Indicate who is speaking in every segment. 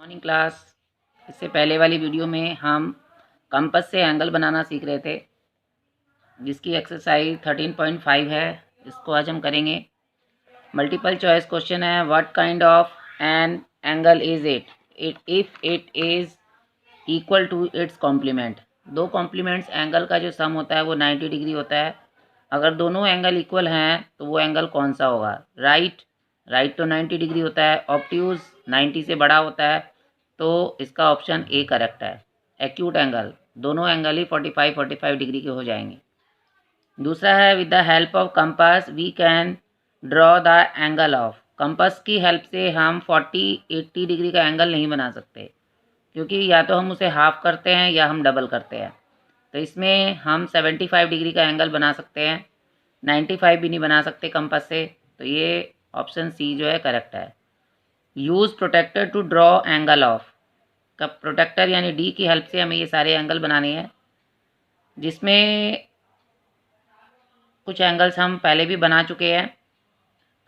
Speaker 1: Morning class. इससे पहले वाली वीडियो में हम कंपास से एंगल बनाना सीख रहे थे, जिसकी एक्सरसाइज 13.5 है। इसको आज हम करेंगे। मल्टीपल चॉइस क्वेश्चन है। What kind of an angle is if it is equal to its complement. दो कॉम्प्लीमेंट्स एंगल का जो सम होता है वो 90 डिग्री होता है। अगर दोनों एंगल इक्वल हैं तो वो एंगल कौन सा होगा? राइट तो 90 डिग्री होता है। ऑब्ट्यूज 90 से बड़ा होता है, तो इसका ऑप्शन ए करेक्ट है। एक्यूट एंगल, दोनों एंगल ही 45 डिग्री के हो जाएंगे। दूसरा है with the help of compass we can draw the angle of. Compass की हेल्प से हम 40-80 डिग्री का एंगल नहीं बना सकते, क्योंकि या तो हम उसे हाफ करते हैं या हम डबल करते हैं। तो इसमें हम 75 डिग्री का एंगल बना सकते हैं, 95 भी नहीं बना सकते कंपास से। तो ये ऑप्शन सी जो है करेक्ट है। Use protractor to draw angle of. कब प्रोटेक्टर यानी डी की हेल्प से हमें ये सारे एंगल बनाने हैं, जिसमें कुछ एंगल्स हम पहले भी बना चुके हैं।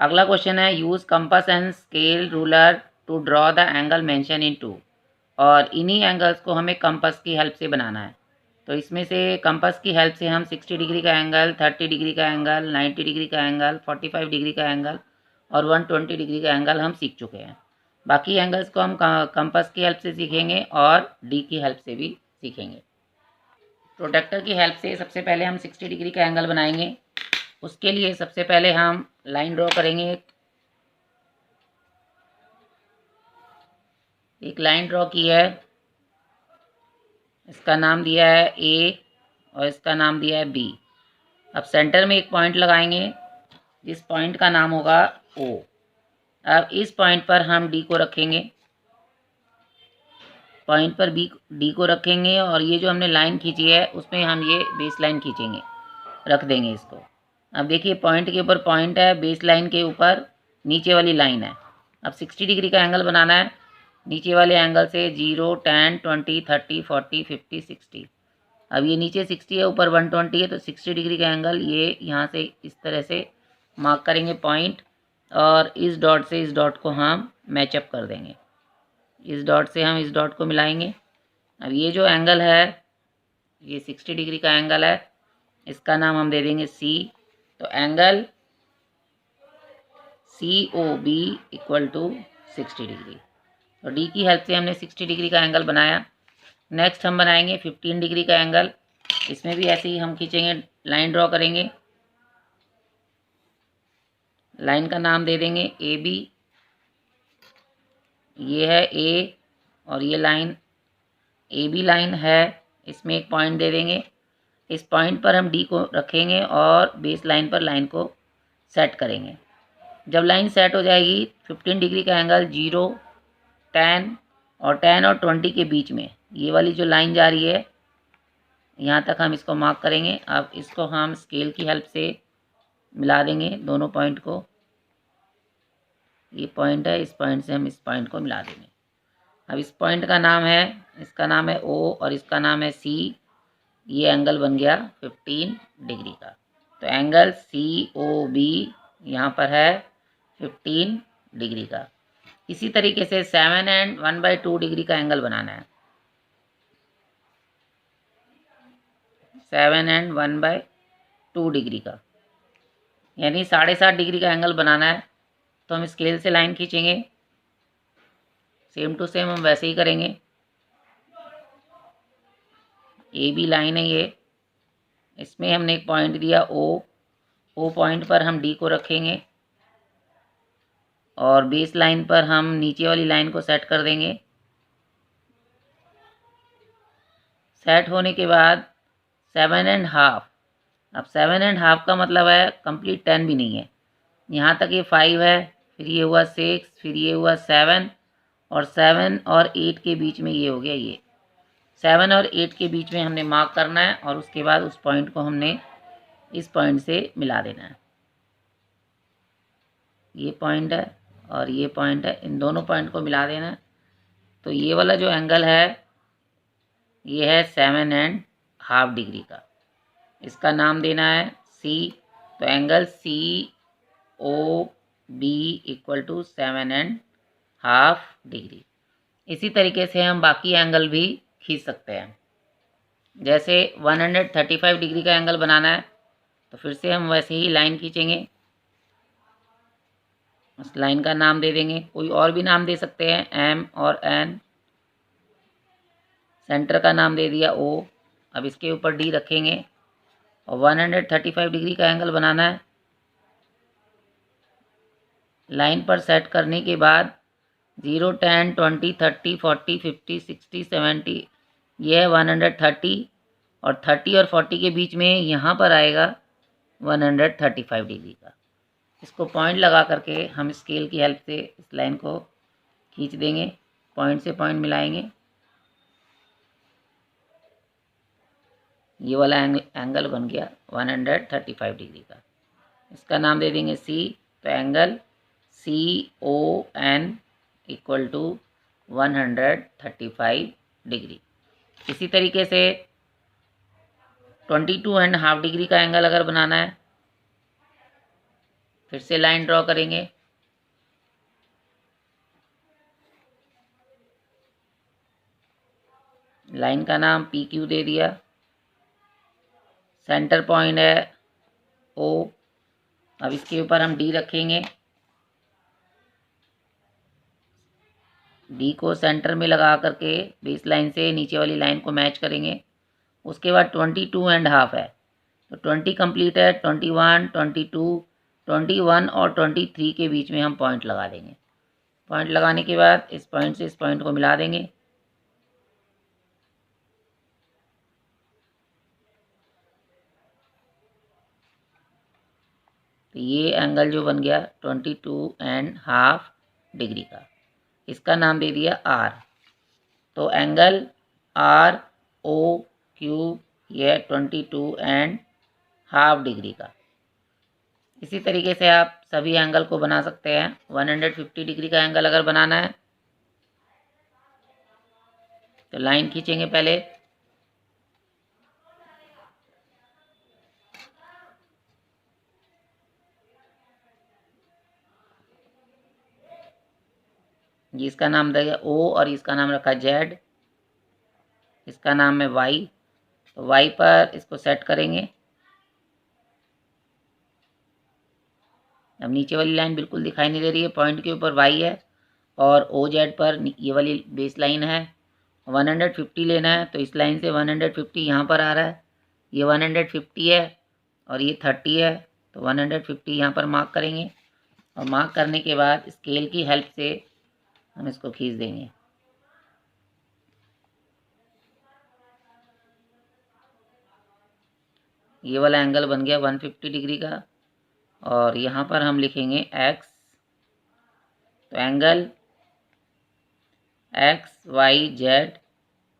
Speaker 1: अगला क्वेश्चन है use compass and scale ruler to draw the angle mention in two. और इन्हीं एंगल्स को हमें कंपास की हेल्प से बनाना है। तो इसमें से कंपास की हेल्प से हम 60 डिग्री का एंगल, 30 डिग्री का एंगल, 90 डिग्री का एंगल, 45 डिग्री का एंगल और 120 डिग्री का एंगल हम सीख चुके हैं। बाकी एंगल्स को हम कंपास की हेल्प से सीखेंगे और डी की हेल्प से भी सीखेंगे। प्रोटेक्टर की हेल्प से सबसे पहले हम 60 डिग्री का एंगल बनाएंगे। उसके लिए सबसे पहले हम लाइन ड्रॉ करेंगे। एक लाइन ड्रॉ की है, इसका नाम दिया है ए और इसका नाम दिया है बी। अब सेंटर में एक पॉइंट लगाएंगे, जिस पॉइंट का नाम होगा ओ। अब इस पॉइंट पर हम डी को रखेंगे, पॉइंट पर डी को रखेंगे और ये जो हमने लाइन खींची है उसमें हम ये बेस लाइन खींचेंगे, रख देंगे इसको। अब देखिए पॉइंट के ऊपर पॉइंट है, बेस लाइन के ऊपर नीचे वाली लाइन है। अब 60 डिग्री का एंगल बनाना है। नीचे वाले एंगल से 0, 10, 20, 30, 40, 50, 60। अब ये नीचे 60 है, ऊपर 120 है, तो 60 डिग्री का एंगल ये यहाँ से इस तरह से मार्क करेंगे पॉइंट, और इस डॉट से इस डॉट को हम मैचअप कर देंगे। इस डॉट से हम इस डॉट को मिलाएंगे। अब ये जो एंगल है ये 60 डिग्री का एंगल है, इसका नाम हम दे देंगे सी। तो angle COB equal to 60 degree. तो डी की हेल्प से हमने 60 डिग्री का एंगल बनाया। नेक्स्ट हम बनाएंगे 15 डिग्री का एंगल। इसमें भी ऐसे ही हम खींचेंगे, लाइन ड्रॉ करेंगे। लाइन का नाम दे देंगे AB। ये है A और ये लाइन AB लाइन है। इसमें एक पॉइंट दे देंगे, इस पॉइंट पर हम डी को रखेंगे और बेस लाइन पर लाइन को सेट करेंगे। जब लाइन सेट हो जाएगी 15 डिग्री का एंगल 0, 10 और 20 के बीच में ये वाली जो लाइन जा रही है यहाँ तक हम इसको मार्क करेंगे। अब इसको हम स्केल की हेल्प से मिला देंगे दोनों पॉइंट को। ये पॉइंट है, इस पॉइंट से हम इस पॉइंट को मिला देंगे। अब इस पॉइंट का नाम है, इसका नाम है O और इसका नाम है C। ये एंगल बन गया 15 डिग्री का। तो एंगल COB यहाँ पर है 15 डिग्री का। इसी तरीके से 7 एंड 1/2 डिग्री का एंगल बनाना है। 7 एंड 1/2 डिग्री का यानी 7.5 डिग्री का एंगल बनाना है। तो हम स्केल से लाइन खींचेंगे, सेम टू सेम हम वैसे ही करेंगे। AB लाइन है ये, इसमें हमने एक पॉइंट दिया O पॉइंट पर हम D को रखेंगे और बेस लाइन पर हम नीचे वाली लाइन को सेट कर देंगे। सेट होने के बाद 7.5। अब 7.5 का मतलब है कंप्लीट 10 भी नहीं है। यहाँ तक ये 5 है, फिर ये हुआ 6, फिर ये हुआ 7 और 7 और 8 के बीच में ये हो गया। ये 7 और 8 के बीच में हमने मार्क करना है और उसके बाद उस पॉइंट को हमने इस पॉइंट से मिला देना है। ये पॉइंट है और ये पॉइंट है, इन दोनों पॉइंट को मिला देना है। तो ये वाला जो एंगल है ये है 7.5 डिग्री का। इसका नाम देना है C। तो angle COB equal to 7.5 degree. इसी तरीके से हम बाकी एंगल भी खींच सकते हैं। जैसे 135 डिग्री का एंगल बनाना है तो फिर से हम वैसे ही लाइन खींचेंगे। उस लाइन का नाम दे देंगे, कोई और भी नाम दे सकते हैं, एम और एन। सेंटर का नाम दे दिया ओ। अब इसके ऊपर डी रखेंगे और 135 डिग्री का एंगल बनाना है। लाइन पर सेट करने के बाद 0, 10, 20, 30, 40, 50, 60, 70, यह है 130 और 30 और 40 के बीच में यहाँ पर आएगा 135 डिग्री का। इसको पॉइंट लगा करके हम स्केल की हेल्प से इस लाइन को खींच देंगे, पॉइंट से पॉइंट मिलाएंगे। ये वाला एंगल बन गया 135 डिग्री का। इसका नाम दे देंगे सी। तो angle CON equal to 135 degree. इसी तरीके से 22.5 डिग्री का एंगल अगर बनाना है, फिर से लाइन ड्रॉ करेंगे। लाइन का नाम PQ दे दिया। सेंटर पॉइंट है O। अब इसके ऊपर हम D रखेंगे। D को सेंटर में लगा करके बेस लाइन से नीचे वाली लाइन को मैच करेंगे। उसके बाद 22.5 है तो 20 कंप्लीट है, 21, 22, 21 और 23 के बीच में हम पॉइंट लगा देंगे। पॉइंट लगाने के बाद इस पॉइंट से इस पॉइंट को मिला देंगे। तो ये एंगल जो बन गया 22.5 डिग्री का, इसका नाम दे दिया R। तो एंगल ROQ यह 22.5 डिग्री का। इसी तरीके से आप सभी एंगल को बना सकते हैं। 150 डिग्री का एंगल अगर बनाना है तो लाइन खींचेंगे पहले। जिसका नाम दिया O और इसका नाम रखा Z। इसका नाम है Y। तो Y पर इसको सेट करेंगे। अब नीचे वाली लाइन बिल्कुल दिखाई नहीं दे रही है, पॉइंट के ऊपर Y है और OZ पर ये वाली बेस लाइन है। 150 लेना है तो इस लाइन से 150 यहाँ पर आ रहा है, ये 150 है और ये 30 है। तो 150 यहाँ पर मार्क करेंगे और मार्क करने के बाद स्केल की हेल्प से हम इसको खींच देंगे। ये वाला एंगल बन गया 150 डिग्री का और यहाँ पर हम लिखेंगे X। तो एंगल XYZ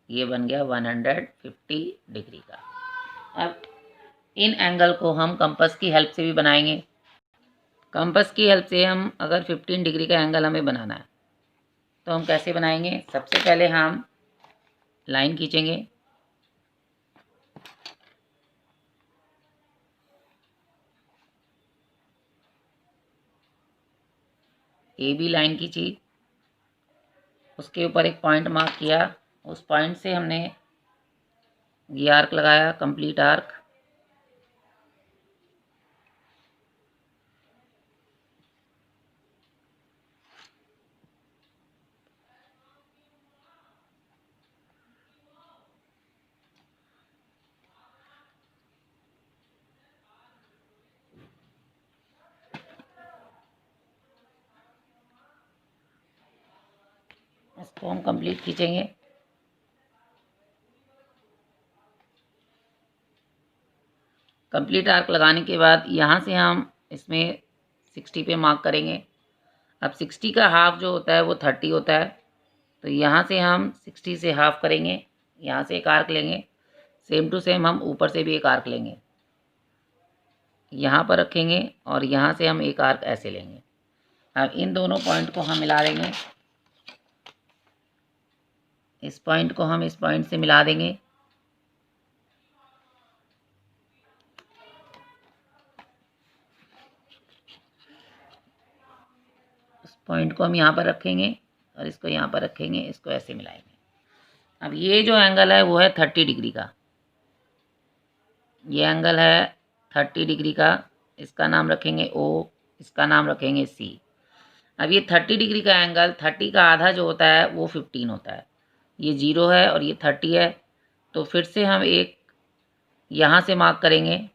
Speaker 1: ये बन गया 150 डिग्री का। अब इन एंगल को हम कंपास की हेल्प से भी बनाएंगे। कंपास की हेल्प से हम अगर 15 डिग्री का एंगल हमें बनाना है तो हम कैसे बनाएंगे। सबसे पहले हम लाइन खींचेंगे। AB लाइन खींची, उसके ऊपर एक पॉइंट मार्क किया, उस पॉइंट से हमने ये आर्क लगाया, कंप्लीट आर्क। इसको हम कंप्लीट खींचेंगे। कंप्लीट आर्क लगाने के बाद यहाँ से हम इसमें 60 पे मार्क करेंगे। अब 60 का हाफ जो होता है वो 30 होता है, तो यहाँ से हम 60 से हाफ करेंगे, यहाँ से एक आर्क लेंगे। सेम टू सेम हम ऊपर से भी एक आर्क लेंगे, यहाँ पर रखेंगे और यहाँ से हम एक आर्क ऐसे लेंगे। अब इन दोनों पॉइंट को हम मिला देंगे। इस पॉइंट को हम इस पॉइंट से मिला देंगे। इस पॉइंट को हम यहाँ पर रखेंगे और इसको यहाँ पर रखेंगे, इसको ऐसे मिलाएंगे। अब ये जो एंगल है वो है 30 डिग्री का, ये एंगल है 30 डिग्री का, इसका नाम रखेंगे O, इसका नाम रखेंगे C। अब ये 30 डिग्री का एंगल, 30 का आधा जो होता है वो 15 होता है, ये 0 है और ये 30 है। तो फिर से हम एक यहाँ से मार्क करेंगे,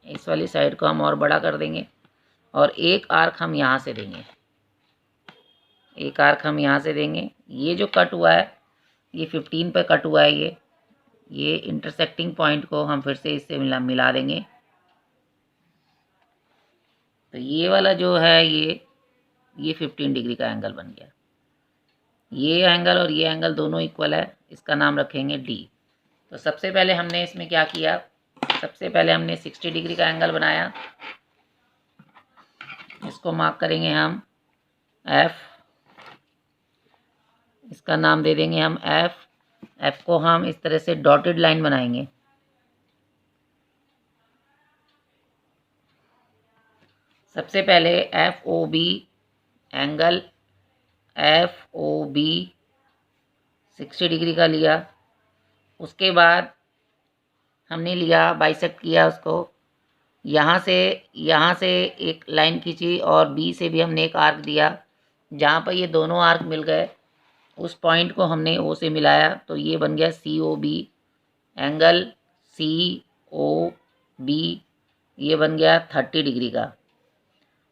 Speaker 1: इस वाली साइड को हम और बड़ा कर देंगे और एक आर्क हम यहाँ से देंगे, एक आर्क हम यहाँ से देंगे। ये जो कट हुआ है ये 15 पे कट हुआ है, ये इंटरसेक्टिंग पॉइंट को हम फिर से इससे मिला देंगे। तो ये वाला जो है ये 15 डिग्री का एंगल बन गया। ये एंगल और ये एंगल दोनों इक्वल है, इसका नाम रखेंगे D। तो सबसे पहले हमने इसमें क्या किया, सबसे पहले हमने 60 डिग्री का एंगल बनाया, इसको मार्क करेंगे हम F, इसका नाम दे देंगे हम F। F को हम इस तरह से डॉटेड लाइन बनाएंगे, सबसे पहले FOB एंगल FOB 60 डिग्री का लिया, उसके बाद हमने लिया बाइसेक्ट किया उसको, यहाँ से एक लाइन खींची और B से भी हमने एक आर्क दिया। जहाँ पर ये दोनों आर्क मिल गए उस पॉइंट को हमने O से मिलाया, तो ये बन गया COB एंगल COB, ये बन गया 30 डिग्री का।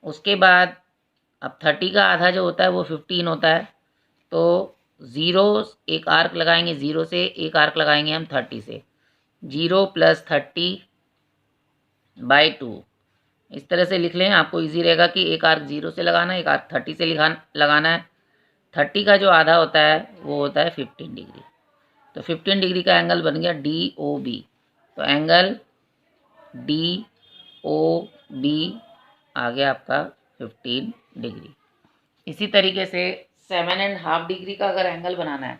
Speaker 1: उसके बाद अब 30 का आधा जो होता है वो 15 होता है, तो 0 एक आर्क लगाएंगे, 0 से एक आर्क लगाएंगे हम 30 से, 0 + 30/2। इस तरह से लिख लें, आपको इजी रहेगा कि एक आर्क 0 से लगाना है, एक आर्क 30 से लगाना है। 30 का जो आधा होता है वो होता है 15 डिग्री, तो 15 डिग्री का एंगल बन गया DOB। तो एंगल DOB आ गया आपका 15 डिग्री। इसी तरीके से 7.5 डिग्री का अगर एंगल बनाना है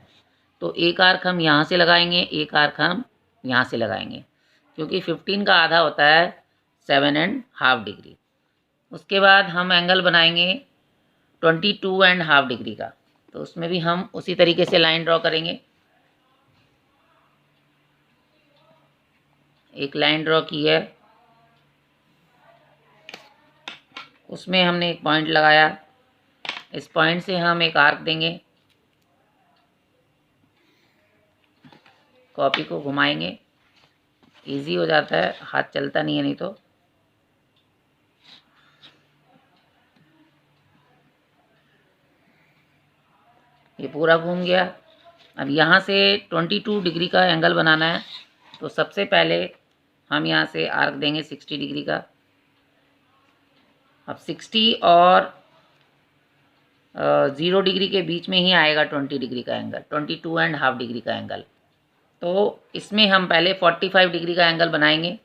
Speaker 1: तो एक आर्क हम यहाँ से लगाएंगे, एक आर्क हम यहाँ से लगाएंगे, क्योंकि 15 का आधा होता है 7.5 डिग्री। उसके बाद हम एंगल बनाएंगे 22.5 डिग्री का, तो उसमें भी हम उसी तरीके से लाइन ड्रॉ करेंगे। एक लाइन ड्रॉ की है, उसमें हमने एक पॉइंट लगाया, इस पॉइंट से हम एक आर्क देंगे, कॉपी को घुमाएंगे, इजी हो जाता है, हाथ चलता नहीं है नहीं तो। ये पूरा घूम गया। अब यहाँ से 22 डिग्री का एंगल बनाना है, तो सबसे पहले हम यहाँ से आर्क देंगे 60 डिग्री का। अब 60 और 0 डिग्री के बीच में ही आएगा 20 डिग्री का एंगल, 22.5 डिग्री का एंगल। तो इसमें हम पहले 45 डिग्री का एंगल बनाएंगे,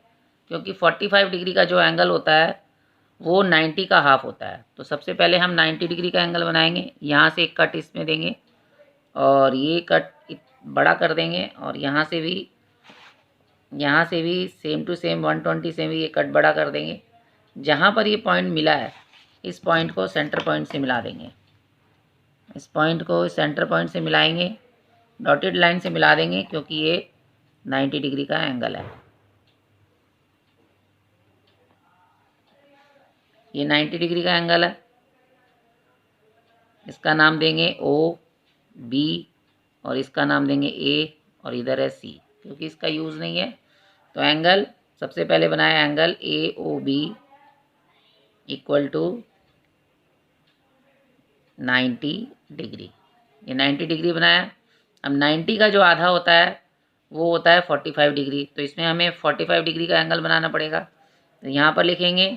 Speaker 1: क्योंकि 45 डिग्री का जो एंगल होता है वो 90 का हाफ होता है। तो सबसे पहले हम 90 डिग्री का एंगल बनाएंगे, यहाँ से एक कट इसमें देंगे और ये कट बड़ा कर देंगे, और यहाँ से भी सेम टू सेम 120 से भी ये कट बड़ा कर देंगे। जहाँ पर ये पॉइंट मिला है इस पॉइंट को सेंटर पॉइंट से मिला देंगे, इस पॉइंट को सेंटर पॉइंट से मिलाएंगे, डॉटेड लाइन से मिला देंगे, क्योंकि ये 90 डिग्री का एंगल है। ये 90 डिग्री का एंगल है, इसका नाम देंगे OB और इसका नाम देंगे A और इधर है C, क्योंकि इसका यूज़ नहीं है। तो एंगल सबसे पहले बनाया एंगल AOB = 90 डिग्री, ये 90 डिग्री बनाया। अब 90 का जो आधा होता है वो होता है 45 डिग्री, तो इसमें हमें 45 डिग्री का एंगल बनाना पड़ेगा। तो यहाँ पर लिखेंगे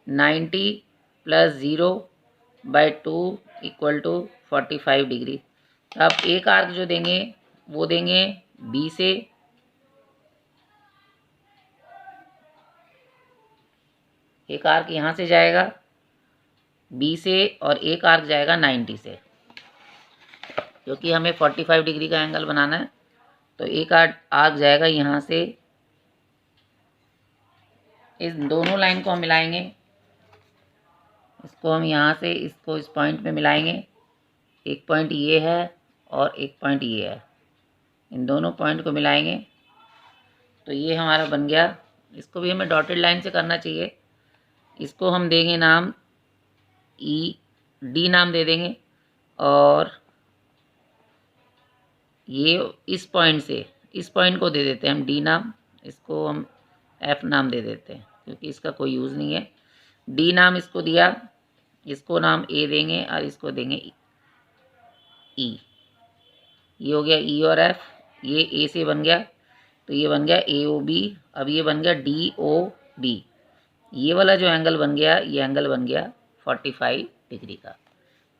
Speaker 1: 90 + 0/2 = 45 डिग्री। अब एक आर्क जो देंगे वो देंगे B से, एक आर्क यहाँ से जाएगा B से और एक आर्क जाएगा 90 से, क्योंकि हमें 45 डिग्री का एंगल बनाना है। तो एक आर्क जाएगा यहाँ से, इस दोनों लाइन को हम मिलाएंगे, इसको हम यहाँ से इसको इस पॉइंट पे मिलाएंगे एक पॉइंट ये है और एक पॉइंट ये है, इन दोनों पॉइंट को मिलाएंगे तो ये हमारा बन गया। इसको भी हमें डॉटेड लाइन से करना चाहिए। इसको हम देंगे नाम ई डी नाम दे देंगे, और ये इस पॉइंट को दे देते हैं हम डी नाम, इसको हम एफ नाम दे देते हैं क्योंकि इसका कोई यूज़ नहीं है। डी नाम इसको दिया, इसको नाम ए देंगे और इसको देंगे ई। ये हो गया ई और एफ, ये ए से बन गया तो ये बन गया ए ओ बी। अब ये बन गया डी ओ बी। ये वाला जो एंगल बन गया, ये एंगल बन गया 45 डिग्री का।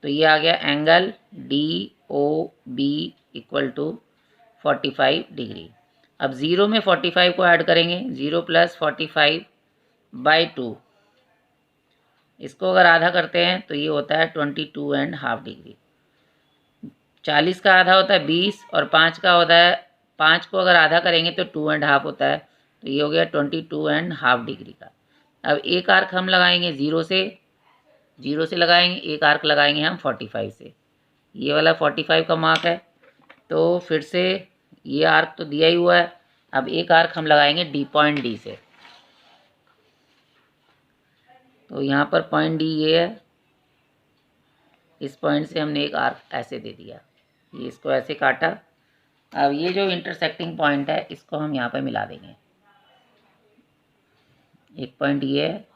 Speaker 1: तो ये आ गया angle D O B equal to 45 degree. अब 0 में 45 को ऐड करेंगे, 0 + 45/2। इसको अगर आधा करते हैं तो ये होता है 22.5 डिग्री। 40 का आधा होता है 20 और 5 का होता है, 5 को अगर आधा करेंगे तो 2.5 होता है, तो ये हो गया 22.5 डिग्री का। अब एक आर्क हम लगाएंगे 0 से लगाएंगे, एक आर्क लगाएंगे हम 45 से। ये वाला 45 का मार्क है, तो फिर से ये आर्क तो दिया ही हुआ है। अब एक आर्क हम लगाएंगे पॉइंट डी से। तो यहाँ पर पॉइंट डी ये है, इस पॉइंट से हमने एक आर्क ऐसे दे दिया, ये इसको ऐसे काटा। अब ये जो इंटरसेक्टिंग पॉइंट है इसको हम यहाँ पर मिला देंगे। एक पॉइंट ये है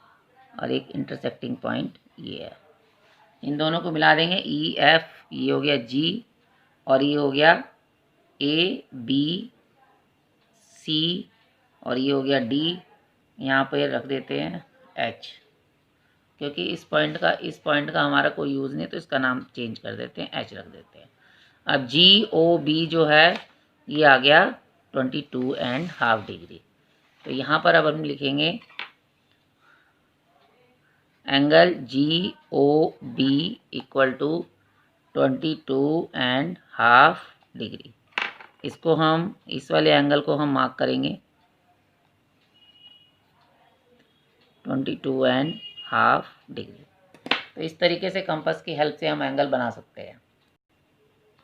Speaker 1: और एक इंटरसेक्टिंग पॉइंट ये है, इन दोनों को मिला देंगे। ई एफ, ये हो गया जी और ये हो गया ए बी सी और ये हो गया डी। यहाँ पर रख देते हैं एच, क्योंकि इस पॉइंट का हमारा कोई यूज़ नहीं, तो इसका नाम चेंज कर देते हैं, एच रख देते हैं। अब जी ओ बी जो है ये आ गया 22.5 डिग्री। तो यहाँ पर अब हम लिखेंगे angle G O B equal to 22.5 degree. इसको हम, इस वाले एंगल को हम मार्क करेंगे 22.5 डिग्री। तो इस तरीके से कंपास की हेल्प से हम एंगल बना सकते हैं।